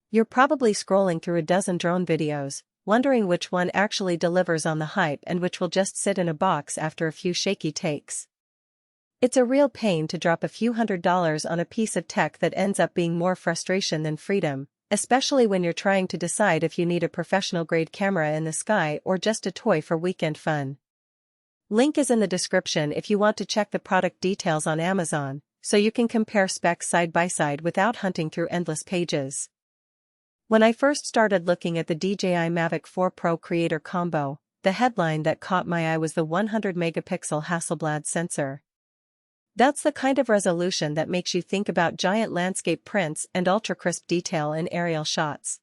You're probably scrolling through a dozen drone videos, wondering which one actually delivers on the hype and which will just sit in a box after a few shaky takes. It's a real pain to drop a few $100s on a piece of tech that ends up being more frustration than freedom, especially when you're trying to decide if you need a professional-grade camera in the sky or just a toy for weekend fun. Link is in the description if you want to check the product details on Amazon, so you can compare specs side by side without hunting through endless pages. When I first started looking at the DJI Mavic 4 Pro Creator Combo, the headline that caught my eye was the 100-megapixel Hasselblad sensor. That's the kind of resolution that makes you think about giant landscape prints and ultra-crisp detail in aerial shots.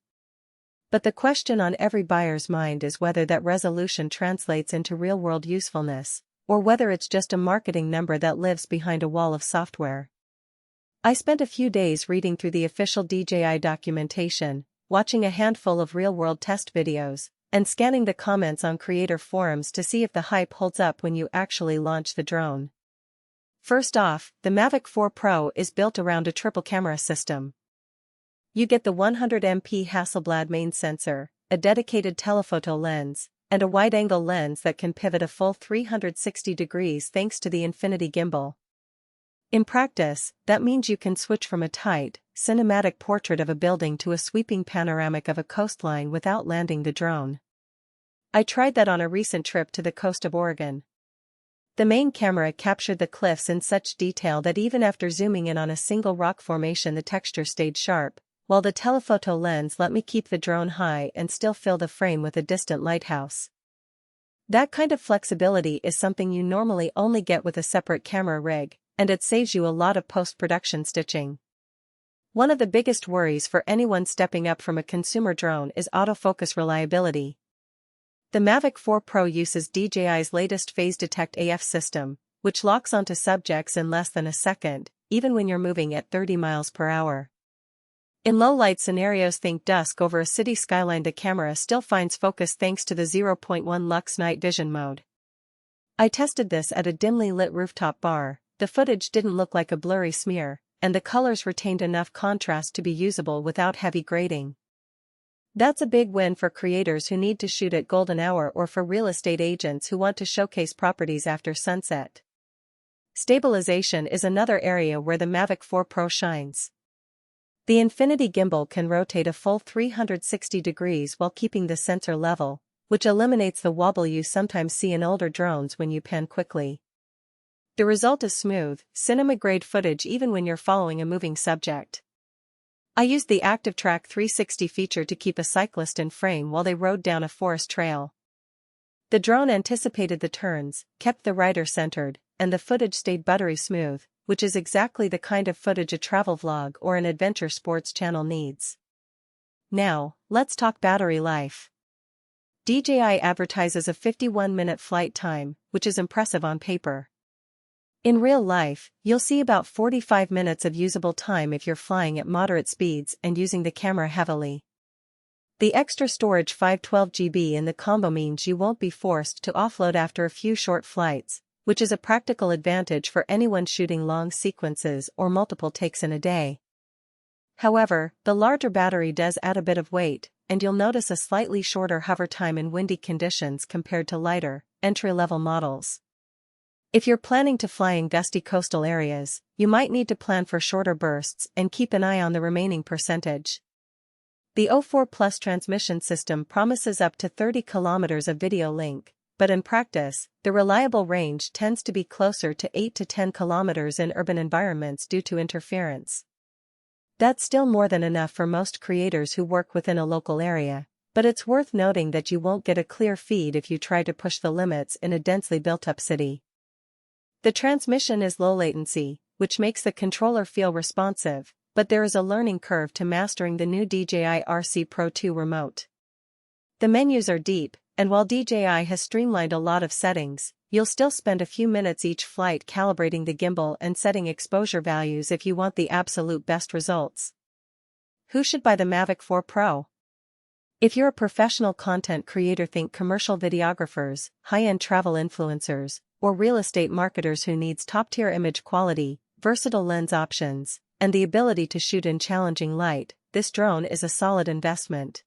But the question on every buyer's mind is whether that resolution translates into real-world usefulness, or whether it's just a marketing number that lives behind a wall of software. I spent a few days reading through the official DJI documentation, watching a handful of real-world test videos, and scanning the comments on creator forums to see if the hype holds up when you actually launch the drone. First off, the Mavic 4 Pro is built around a triple camera system. You get the 100MP Hasselblad main sensor, a dedicated telephoto lens, and a wide-angle lens that can pivot a full 360 degrees thanks to the Infinity Gimbal. In practice, that means you can switch from a tight, cinematic portrait of a building to a sweeping panoramic of a coastline without landing the drone. I tried that on a recent trip to the coast of Oregon. The main camera captured the cliffs in such detail that even after zooming in on a single rock formation the texture stayed sharp, while the telephoto lens let me keep the drone high and still fill the frame with a distant lighthouse. That kind of flexibility is something you normally only get with a separate camera rig, and it saves you a lot of post-production stitching. One of the biggest worries for anyone stepping up from a consumer drone is autofocus reliability. The Mavic 4 Pro uses DJI's latest phase detect AF system, which locks onto subjects in less than a second, even when you're moving at 30 miles per hour. In low-light scenarios, think dusk over a city skyline, the camera still finds focus thanks to the 0.1 lux night vision mode. I tested this at a dimly lit rooftop bar. The footage didn't look like a blurry smear, and the colors retained enough contrast to be usable without heavy grading. That's a big win for creators who need to shoot at golden hour or for real estate agents who want to showcase properties after sunset. Stabilization is another area where the Mavic 4 Pro shines. The Infinity Gimbal can rotate a full 360 degrees while keeping the sensor level, which eliminates the wobble you sometimes see in older drones when you pan quickly. The result is smooth, cinema-grade footage even when you're following a moving subject. I used the Active Track 360 feature to keep a cyclist in frame while they rode down a forest trail. The drone anticipated the turns, kept the rider centered, and the footage stayed buttery smooth, which is exactly the kind of footage a travel vlog or an adventure sports channel needs. Now, let's talk battery life. DJI advertises a 51-minute flight time, which is impressive on paper. In real life, you'll see about 45 minutes of usable time if you're flying at moderate speeds and using the camera heavily. The extra storage 512 GB in the combo means you won't be forced to offload after a few short flights, which is a practical advantage for anyone shooting long sequences or multiple takes in a day. However, the larger battery does add a bit of weight, and you'll notice a slightly shorter hover time in windy conditions compared to lighter, entry-level models. If you're planning to fly in gusty coastal areas, you might need to plan for shorter bursts and keep an eye on the remaining percentage. The O4 Plus transmission system promises up to 30 kilometers of video link, but in practice, the reliable range tends to be closer to 8 to 10 kilometers in urban environments due to interference. That's still more than enough for most creators who work within a local area, but it's worth noting that you won't get a clear feed if you try to push the limits in a densely built-up city. The transmission is low latency, which makes the controller feel responsive, but there is a learning curve to mastering the new DJI RC Pro 2 remote. The menus are deep, and while DJI has streamlined a lot of settings, you'll still spend a few minutes each flight calibrating the gimbal and setting exposure values if you want the absolute best results. Who should buy the Mavic 4 Pro? If you're a professional content creator, think commercial videographers, high-end travel influencers, or real estate marketers who needs top-tier image quality, versatile lens options, and the ability to shoot in challenging light, this drone is a solid investment.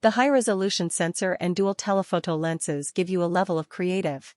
The high-resolution sensor and dual telephoto lenses give you a level of creative